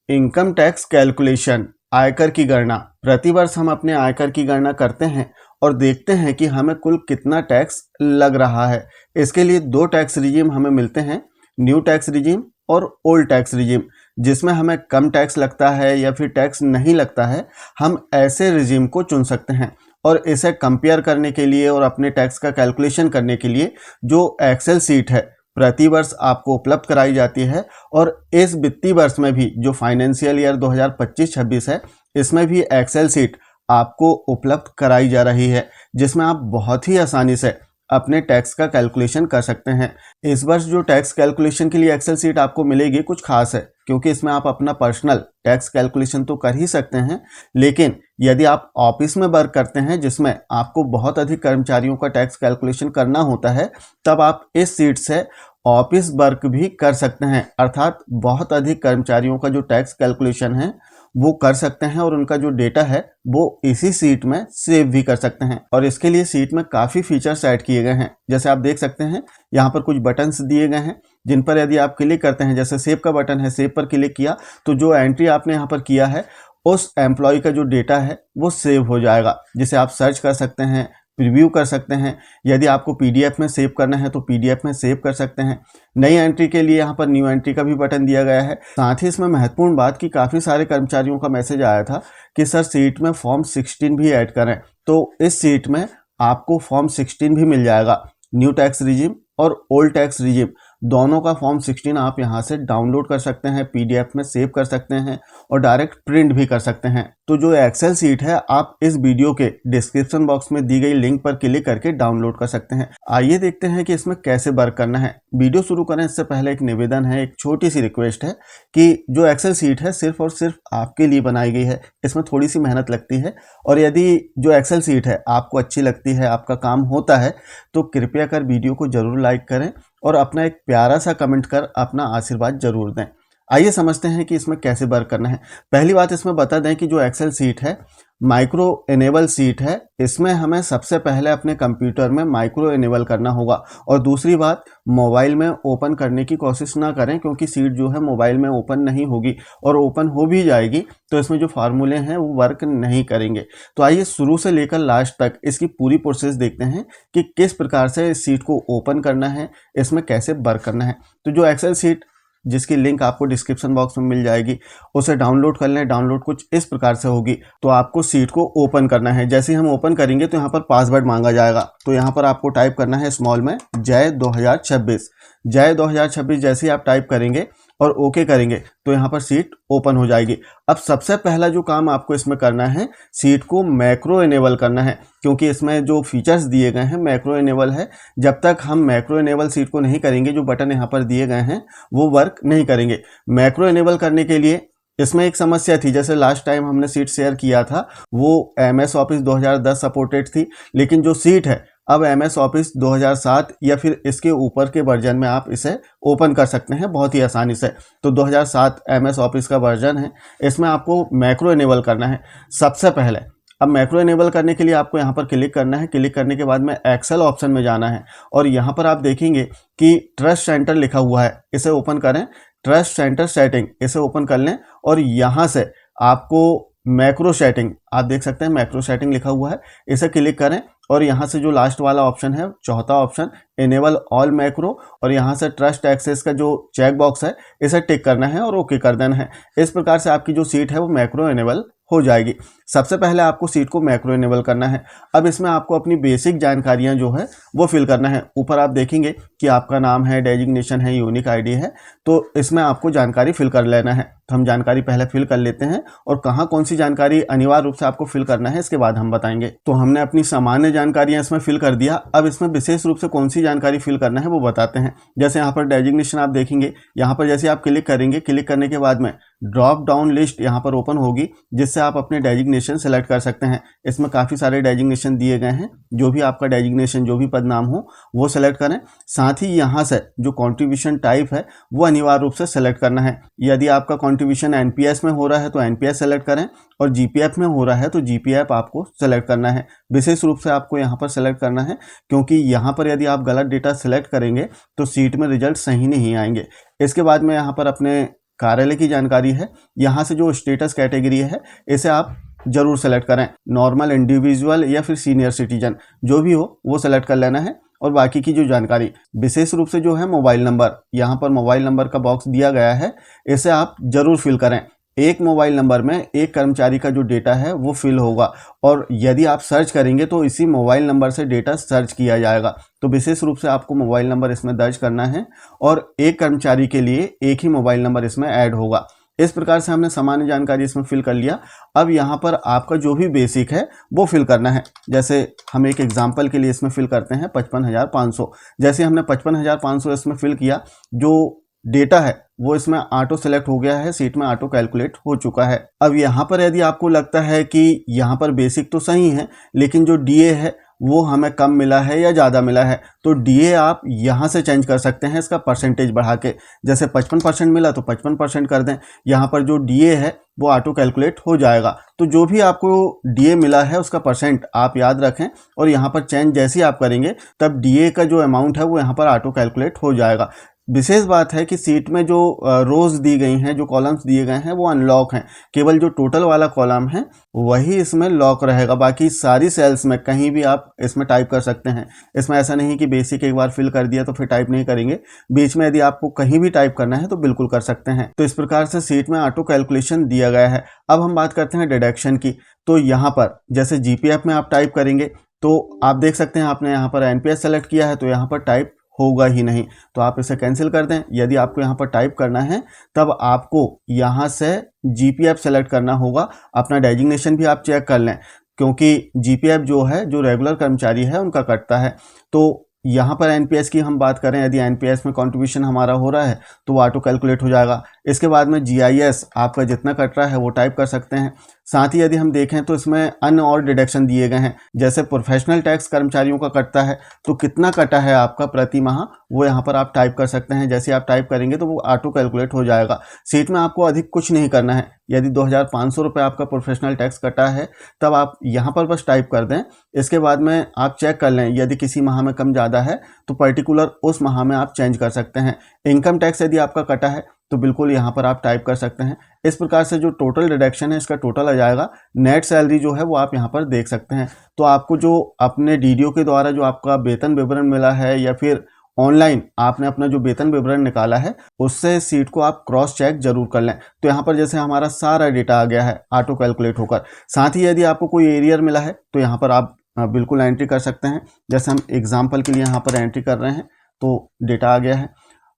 Income tax calculation, आयकर की गणना। प्रतिवर्ष हम अपने आयकर की गणना करते हैं और देखते हैं कि हमें कुल कितना टैक्स लग रहा है। इसके लिए दो टैक्स रिजीम हमें मिलते हैं, न्यू टैक्स रिजीम और ओल्ड टैक्स रिजीम। जिसमें हमें कम टैक्स लगता है या फिर टैक्स नहीं लगता है, हम ऐसे रिजीम को चुन सकते हैं। और इसे कंपेयर करने के लिए और अपने टैक्स का कैलकुलेशन करने के लिए जो एक्सेल सीट है प्रतिवर्ष आपको उपलब्ध कराई जाती है। और इस वित्तीय वर्ष में भी जो फाइनेंशियल ईयर 2025-26 है, इसमें भी एक्सेल सीट आपको उपलब्ध कराई जा रही है, जिसमें आप बहुत ही आसानी से अपने टैक्स का कैलकुलेशन कर सकते हैं। इस वर्ष जो टैक्स कैलकुलेशन के लिए एक्सेल सीट आपको मिलेगी कुछ खास है, क्योंकि इसमें आप अपना पर्सनल टैक्स कैलकुलेशन तो कर ही सकते हैं, लेकिन यदि आप ऑफिस में वर्क करते हैं जिसमें आपको बहुत अधिक कर्मचारियों का टैक्स कैलकुलेशन करना होता है, तब आप इस सीट से ऑफिस वर्क भी कर सकते हैं। अर्थात बहुत अधिक कर्मचारियों का जो टैक्स कैलकुलेशन है वो कर सकते हैं और उनका जो डेटा है वो इसी सीट में सेव भी कर सकते हैं। और इसके लिए सीट में काफ़ी फीचर्स ऐड किए गए हैं। जैसे आप देख सकते हैं यहाँ पर कुछ बटन्स दिए गए हैं, जिन पर यदि आप क्लिक करते हैं, जैसे सेव का बटन है, सेव पर क्लिक किया तो जो एंट्री आपने यहाँ पर किया है उस एम्प्लॉय का जो डेटा है वो सेव हो जाएगा, जिसे आप सर्च कर सकते हैं, प्रीव्यू कर सकते हैं। यदि आपको पीडीएफ में सेव करना है तो पीडीएफ में सेव कर सकते हैं। नई एंट्री के लिए यहाँ पर न्यू एंट्री का भी बटन दिया गया है। साथ ही इसमें महत्वपूर्ण बात कि काफ़ी सारे कर्मचारियों का मैसेज आया था कि सर सीट में फॉर्म 16 भी ऐड करें, तो इस सीट में आपको फॉर्म 16 भी मिल जाएगा। न्यू टैक्स रिजीम और ओल्ड टैक्स रिजीम दोनों का फॉर्म 16 आप यहाँ से डाउनलोड कर सकते हैं, पीडीएफ में सेव कर सकते हैं और डायरेक्ट प्रिंट भी कर सकते हैं। तो जो एक्सेल सीट है आप इस वीडियो के डिस्क्रिप्शन बॉक्स में दी गई लिंक पर क्लिक करके डाउनलोड कर सकते हैं। आइए देखते हैं कि इसमें कैसे वर्क करना है। वीडियो शुरू करें इससे पहले एक निवेदन है, एक छोटी सी रिक्वेस्ट है कि जो एक्सेल सीट है सिर्फ और सिर्फ आपके लिए बनाई गई है। इसमें थोड़ी सी मेहनत लगती है और यदि जो एक्सेल सीट है आपको अच्छी लगती है, आपका काम होता है, तो कृपया कर वीडियो को जरूर लाइक करें और अपना एक प्यारा सा कमेंट कर अपना आशीर्वाद जरूर दें। आइए समझते हैं कि इसमें कैसे वर्क करना है। पहली बात इसमें बता दें कि जो एक्सेल सीट है माइक्रो इनेबल सीट है। इसमें हमें सबसे पहले अपने कंप्यूटर में माइक्रो इनेबल करना होगा। और दूसरी बात, मोबाइल में ओपन करने की कोशिश ना करें, क्योंकि सीट जो है मोबाइल में ओपन नहीं होगी, और ओपन हो भी जाएगी तो इसमें जो फार्मूले हैं वो वर्क नहीं करेंगे। तो आइए शुरू से लेकर लास्ट तक इसकी पूरी प्रोसेस देखते हैं कि किस प्रकार से इस सीट को ओपन करना है, इसमें कैसे वर्क करना है। तो जो एक्सेल सीट जिसकी लिंक आपको डिस्क्रिप्शन बॉक्स में मिल जाएगी, उसे डाउनलोड कर लें। डाउनलोड कुछ इस प्रकार से होगी। तो आपको सीट को ओपन करना है। जैसे ही हम ओपन करेंगे तो यहाँ पर पासवर्ड मांगा जाएगा। तो यहाँ पर आपको टाइप करना है स्मॉल में जय 2026। जय 2026 जैसे ही आप टाइप करेंगे और ओके करेंगे तो यहाँ पर सीट ओपन हो जाएगी। अब सबसे पहला जो काम आपको इसमें करना है, सीट को मैक्रो इनेबल करना है, क्योंकि इसमें जो फीचर्स दिए गए हैं मैक्रो इनेबल है। जब तक हम मैक्रो इनेबल सीट को नहीं करेंगे, जो बटन यहाँ पर दिए गए हैं वो वर्क नहीं करेंगे। मैक्रो इनेबल करने के लिए इसमें एक समस्या थी, जैसे लास्ट टाइम हमने सीट शेयर किया था वो MS ऑफिस 2010 सपोर्टेड थी, लेकिन जो सीट है अब MS ऑफिस 2007 या फिर इसके ऊपर के वर्जन में आप इसे ओपन कर सकते हैं बहुत ही आसानी से। तो 2007 MS ऑफिस का वर्जन है, इसमें आपको मैक्रो इनेबल करना है सबसे पहले। अब मैक्रो इनेबल करने के लिए आपको यहाँ पर क्लिक करना है। क्लिक करने के बाद में एक्सेल ऑप्शन में जाना है और यहाँ पर आप देखेंगे कि ट्रस्ट सेंटर लिखा हुआ है, इसे ओपन करें। ट्रस्ट सेंटर सेटिंग, इसे ओपन कर लें और यहाँ से आपको मैक्रो सेटिंग, आप देख सकते हैं मैक्रो सेटिंग लिखा हुआ है, इसे क्लिक करें और यहाँ से जो लास्ट वाला ऑप्शन है, चौथा ऑप्शन इनेबल ऑल मैक्रो, और यहाँ से ट्रस्ट एक्सेस का जो चेक बॉक्स है इसे टिक करना है और ओके कर देना है। इस प्रकार से आपकी जो सीट है वो मैक्रो इनेबल हो जाएगी। सबसे पहले आपको सीट को मैक्रो इनेबल करना है। अब इसमें आपको अपनी बेसिक जानकारियां जो है वो फिल करना है। ऊपर आप देखेंगे कि आपका नाम है, डेजिग्नेशन है, यूनिक आईडी है, तो इसमें आपको जानकारी फिल कर लेना है। तो हम जानकारी पहले फिल कर लेते हैं और कहाँ कौन सी जानकारी अनिवार्य रूप से आपको फिल करना है इसके बाद हम बताएंगे। तो हमने अपनी सामान्य जानकारियां इसमें फिल कर दिया। अब इसमें विशेष रूप से कौन सी जानकारी फिल करना है वो बताते हैं। जैसे यहाँ पर डेजिग्नेशन आप देखेंगे, यहाँ पर जैसे आप क्लिक करेंगे, क्लिक करने के बाद में ड्रॉप डाउन लिस्ट यहाँ पर ओपन होगी, जिससे आप अपने डेजिग्नेशन सेलेक्ट कर सकते हैं। इसमें काफ़ी सारे डेजिग्नेशन दिए गए हैं, जो भी आपका डेजिग्नेशन, जो भी पद नाम हो वो सेलेक्ट करें। साथ ही यहाँ से जो कॉन्ट्रीब्यूशन टाइप है वो अनिवार्य रूप से सेलेक्ट करना है। यदि आपका कॉन्ट्रीब्यूशन NPS में हो रहा है तो NPS सेलेक्ट करें और GPF में हो रहा है तो GPF आपको सेलेक्ट करना है। विशेष रूप से आपको यहाँ पर सेलेक्ट करना है, क्योंकि यहाँ पर यदि आप गलत डेटा सेलेक्ट करेंगे तो सीट में रिजल्ट सही नहीं आएंगे। इसके बाद में यहाँ पर अपने कार्यालय की जानकारी है, यहाँ से जो स्टेटस कैटेगरी है इसे आप जरूर सेलेक्ट करें। नॉर्मल, इंडिविजुअल या फिर सीनियर सिटीजन जो भी हो वो सेलेक्ट कर लेना है। और बाकी की जो जानकारी विशेष रूप से जो है मोबाइल नंबर, यहाँ पर मोबाइल नंबर का बॉक्स दिया गया है, इसे आप जरूर फिल करें। एक मोबाइल नंबर में एक कर्मचारी का जो डेटा है वो फिल होगा और यदि आप सर्च करेंगे तो इसी मोबाइल नंबर से डेटा सर्च किया जाएगा। तो विशेष रूप से आपको मोबाइल नंबर इसमें दर्ज करना है और एक कर्मचारी के लिए एक ही मोबाइल नंबर इसमें ऐड होगा। इस प्रकार से हमने सामान्य जानकारी इसमें फिल कर लिया। अब यहाँ पर आपका जो भी बेसिक है वो फिल करना है। जैसे हम एक एग्जांपल के लिए इसमें फिल करते हैं 55,500। जैसे हमने 55,500 इसमें फिल किया, जो डेटा है वो इसमें ऑटो सेलेक्ट हो गया है, सीट में ऑटो कैलकुलेट हो चुका है। अब यहाँ पर यदि आपको लगता है कि यहाँ पर बेसिक तो सही है लेकिन जो डीए है वो हमें कम मिला है या ज़्यादा मिला है, तो डीए आप यहाँ से चेंज कर सकते हैं इसका परसेंटेज बढ़ा के। जैसे 55% मिला तो 55% कर दें, यहाँ पर जो डीए है वो ऑटो कैलकुलेट हो जाएगा। तो जो भी आपको डीए मिला है उसका परसेंट आप याद रखें और यहाँ पर चेंज जैसे ही आप करेंगे तब डीए का जो अमाउंट है वो यहाँ पर ऑटो कैलकुलेट हो जाएगा। विशेष बात है कि सीट में जो रोज दी गई हैं, जो कॉलम्स दिए गए हैं वो अनलॉक हैं। केवल जो टोटल वाला कॉलम है वही इसमें लॉक रहेगा, बाकी सारी सेल्स में कहीं भी आप इसमें टाइप कर सकते हैं। इसमें ऐसा नहीं कि बेसिक एक बार फिल कर दिया तो फिर टाइप नहीं करेंगे, बीच में यदि आपको कहीं भी टाइप करना है तो बिल्कुल कर सकते हैं। तो इस प्रकार से सीट में ऑटो कैलकुलेशन दिया गया है। अब हम बात करते हैं डिडक्शन की। तो यहाँ पर जैसे जीपीएफ में आप टाइप करेंगे तो आप देख सकते हैं आपने यहाँ पर एनपीएस सेलेक्ट किया है तो यहाँ पर टाइप होगा ही नहीं, तो आप इसे कैंसिल कर दें। यदि आपको यहाँ पर टाइप करना है तब आपको यहाँ से जीपीएफ सेलेक्ट करना होगा। अपना डेजिग्नेशन भी आप चेक कर लें क्योंकि जीपीएफ जो है जो रेगुलर कर्मचारी है उनका कटता है। तो यहाँ पर एनपीएस की हम बात करें, यदि एनपीएस में कंट्रीब्यूशन हमारा हो रहा है तो वो ऑटो कैलकुलेट हो जाएगा। इसके बाद में जीआईएस आपका जितना कट रहा है वो टाइप कर सकते हैं। साथ ही यदि हम देखें तो इसमें अन्य और डिडक्शन दिए गए हैं, जैसे प्रोफेशनल टैक्स कर्मचारियों का कटता है तो कितना कटा है आपका प्रति माह वो यहाँ पर आप टाइप कर सकते हैं। जैसे आप टाइप करेंगे तो वो ऑटो कैलकुलेट हो जाएगा। सीट में आपको अधिक कुछ नहीं करना है। यदि 2,500 रुपये आपका प्रोफेशनल टैक्स कटा है तब आप यहाँ पर बस टाइप कर दें। इसके बाद में आप चेक कर लें, यदि किसी माह में कम ज़्यादा है तो पर्टिकुलर उस माह में आप चेंज कर सकते हैं। इनकम टैक्स यदि आपका कटा है तो बिल्कुल यहाँ पर आप टाइप कर सकते हैं। इस प्रकार से जो टोटल डिडक्शन है इसका टोटल आ जाएगा। नेट सैलरी जो है वो आप यहाँ पर देख सकते हैं। तो आपको जो अपने डीडीओ के द्वारा जो आपका वेतन विवरण मिला है या फिर ऑनलाइन आपने अपना जो वेतन विवरण निकाला है उससे सीट को आप क्रॉस चेक जरूर कर लें। तो यहाँ पर जैसे हमारा सारा डेटा आ गया है ऑटो कैलकुलेट होकर। साथ ही यदि आपको कोई एरियर मिला है तो यहाँ पर आप बिल्कुल एंट्री कर सकते हैं। जैसे हम एग्जाम्पल के लिए यहाँ पर एंट्री कर रहे हैं तो डेटा आ गया है।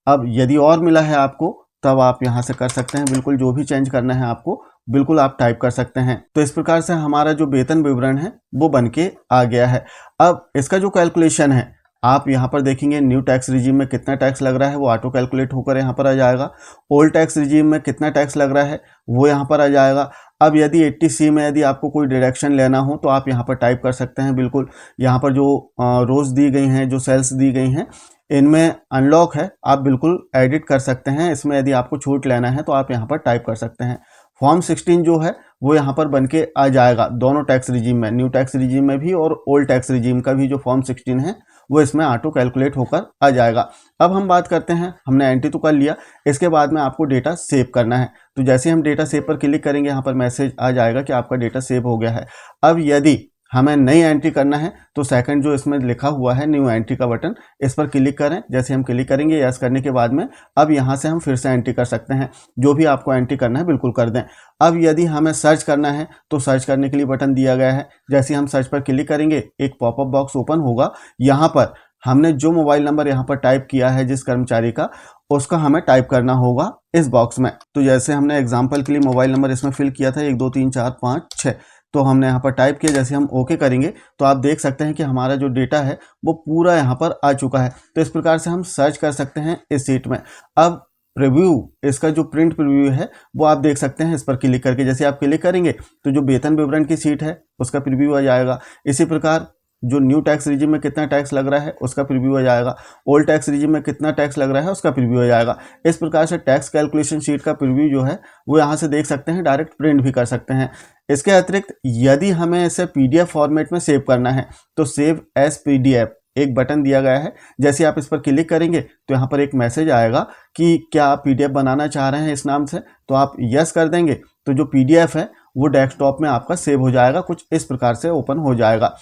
अब यदि और मिला है आपको तब आप यहाँ से कर सकते हैं, बिल्कुल जो भी चेंज करना है आपको बिल्कुल आप टाइप कर सकते हैं। तो इस प्रकार से हमारा जो वेतन विवरण है वो बन के आ गया है। अब इसका जो कैलकुलेशन है आप यहाँ पर देखेंगे न्यू टैक्स रिजीम में कितना टैक्स लग रहा है वो ऑटो कैलकुलेट होकर यहाँ पर आ जाएगा। ओल्ड टैक्स रिजीम में कितना टैक्स लग रहा है वो यहाँ पर आ जाएगा। अब यदि 80C में यदि आपको कोई डिडक्शन लेना हो तो आप यहाँ पर टाइप कर सकते हैं। बिल्कुल यहाँ पर जो रोज दी गई हैं, जो सेल्स दी गई हैं, इनमें अनलॉक है, आप बिल्कुल एडिट कर सकते हैं। इसमें यदि आपको छूट लेना है तो आप यहाँ पर टाइप कर सकते हैं। फॉर्म 16 जो है वो यहाँ पर बन के आ जाएगा दोनों टैक्स रिजीम में, न्यू टैक्स रिजीम में भी और ओल्ड टैक्स रिजीम का भी जो फॉर्म 16 है वो इसमें ऑटो कैलकुलेट होकर आ जाएगा। अब हम बात करते हैं, हमने एंट्री तो कर लिया, इसके बाद में आपको डेटा सेव करना है। तो जैसे हम डेटा सेव पर क्लिक करेंगे यहाँ पर मैसेज आ जाएगा कि आपका डेटा सेव हो गया है। अब यदि हमें नई एंट्री करना है तो सेकंड जो इसमें लिखा हुआ है न्यू एंट्री का बटन, इस पर क्लिक करें। जैसे हम क्लिक करेंगे यस करने के बाद में अब यहाँ से हम फिर से एंट्री कर सकते हैं। जो भी आपको एंट्री करना है बिल्कुल कर दें। अब यदि हमें सर्च करना है तो सर्च करने के लिए बटन दिया गया है। जैसे हम सर्च पर क्लिक करेंगे एक पॉपअप बॉक्स ओपन होगा। यहाँ पर हमने जो मोबाइल नंबर यहाँ पर टाइप किया है जिस कर्मचारी का, उसका हमें टाइप करना होगा इस बॉक्स में। तो जैसे हमने एग्जाम्पल के लिए मोबाइल नंबर इसमें फिल किया था 1 2 3 4 5 6, तो हमने यहाँ पर टाइप किया। जैसे हम ओके करेंगे तो आप देख सकते हैं कि हमारा जो डेटा है वो पूरा यहाँ पर आ चुका है। तो इस प्रकार से हम सर्च कर सकते हैं इस सीट में। अब प्रीव्यू, इसका जो प्रिंट प्रीव्यू है वो आप देख सकते हैं इस पर क्लिक करके। जैसे आप क्लिक करेंगे तो जो वेतन विवरण की सीट है उसका प्रीव्यू आ जाएगा। इसी प्रकार जो न्यू टैक्स रिजीम में कितना टैक्स लग रहा है उसका प्रीव्यू आ जाएगा। ओल्ड टैक्स रिजीम में कितना टैक्स लग रहा है उसका प्रीव्यू आ जाएगा। इस प्रकार से टैक्स कैलकुलेशन शीट का प्रीव्यू जो है वो यहाँ से देख सकते हैं, डायरेक्ट प्रिंट भी कर सकते हैं। इसके अतिरिक्त यदि हमें इसे PDF फॉर्मेट में सेव करना है तो सेव एज PDF एक बटन दिया गया है। जैसे आप इस पर क्लिक करेंगे तो यहाँ पर एक मैसेज आएगा कि क्या आप पीडीएफ बनाना चाह रहे हैं इस नाम से, तो आप यस कर देंगे तो जो पीडीएफ है वो डेस्कटॉप में आपका सेव हो जाएगा, कुछ इस प्रकार से ओपन हो जाएगा।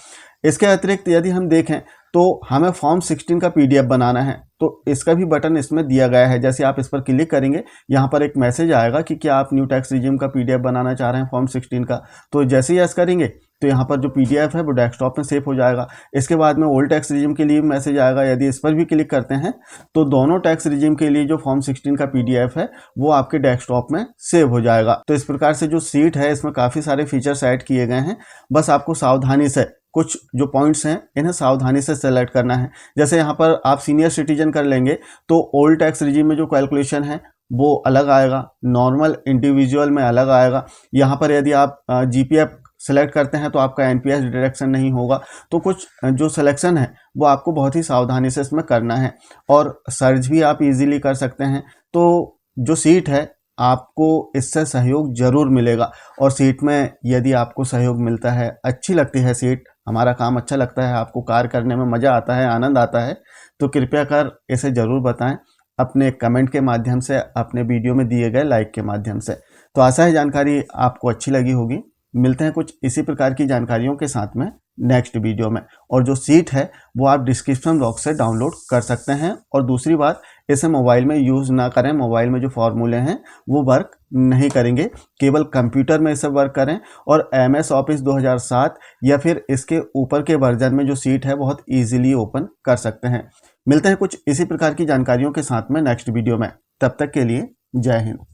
इसके अतिरिक्त यदि हम देखें तो हमें फॉर्म 16 का पीडीएफ बनाना है, तो इसका भी बटन इसमें दिया गया है। जैसे आप इस पर क्लिक करेंगे यहाँ पर एक मैसेज आएगा कि क्या आप न्यू टैक्स रिजीम का पीडीएफ बनाना चाह रहे हैं फॉर्म 16 का, तो जैसे ही यस करेंगे तो यहाँ पर जो पीडीएफ है वो डेस्कटॉप में सेव हो जाएगा। इसके बाद में ओल्ड टैक्स रिजीम के लिए मैसेज आएगा, यदि इस पर भी क्लिक करते हैं तो दोनों टैक्स रिजीम के लिए जो फॉर्म 16 का पीडीएफ है वो आपके डेस्कटॉप में सेव हो जाएगा। तो इस प्रकार से जो सीट है इसमें काफ़ी सारे फीचर्स ऐड किए गए हैं, बस आपको सावधानी से कुछ जो पॉइंट्स हैं इन्हें सावधानी से सेलेक्ट करना है। जैसे यहाँ पर आप सीनियर सिटीजन कर लेंगे तो ओल्ड टैक्स रिजीम में जो कैलकुलेशन है वो अलग आएगा, नॉर्मल इंडिविजुअल में अलग आएगा। यहाँ पर यदि आप जीपीएफ सेलेक्ट करते हैं तो आपका एनपीएस डिडक्शन नहीं होगा। तो कुछ जो सिलेक्शन है वो आपको बहुत ही सावधानी से इसमें करना है, और सर्च भी आप इजीली कर सकते हैं। तो जो सीट है आपको इससे सहयोग जरूर मिलेगा, और सीट में यदि आपको सहयोग मिलता है, अच्छी लगती है सीट, हमारा काम अच्छा लगता है, आपको कार्य करने में मज़ा आता है, आनंद आता है, तो कृपया कर इसे ज़रूर बताएं अपने कमेंट के माध्यम से, अपने वीडियो में दिए गए लाइक के माध्यम से। तो आशा है जानकारी आपको अच्छी लगी होगी। मिलते हैं कुछ इसी प्रकार की जानकारियों के साथ में नेक्स्ट वीडियो में। और जो सीट है वो आप डिस्क्रिप्शन बॉक्स से डाउनलोड कर सकते हैं। और दूसरी बात, इसे मोबाइल में यूज़ ना करें, मोबाइल में जो फॉर्मूले हैं वो वर्क नहीं करेंगे, केवल कंप्यूटर में इसे वर्क करें। और MS ऑफिस 2007 या फिर इसके ऊपर के वर्जन में जो सीट है बहुत ईजिली ओपन कर सकते हैं। मिलते हैं कुछ इसी प्रकार की जानकारियों के साथ में नेक्स्ट वीडियो में, तब तक के लिए जय हिंद।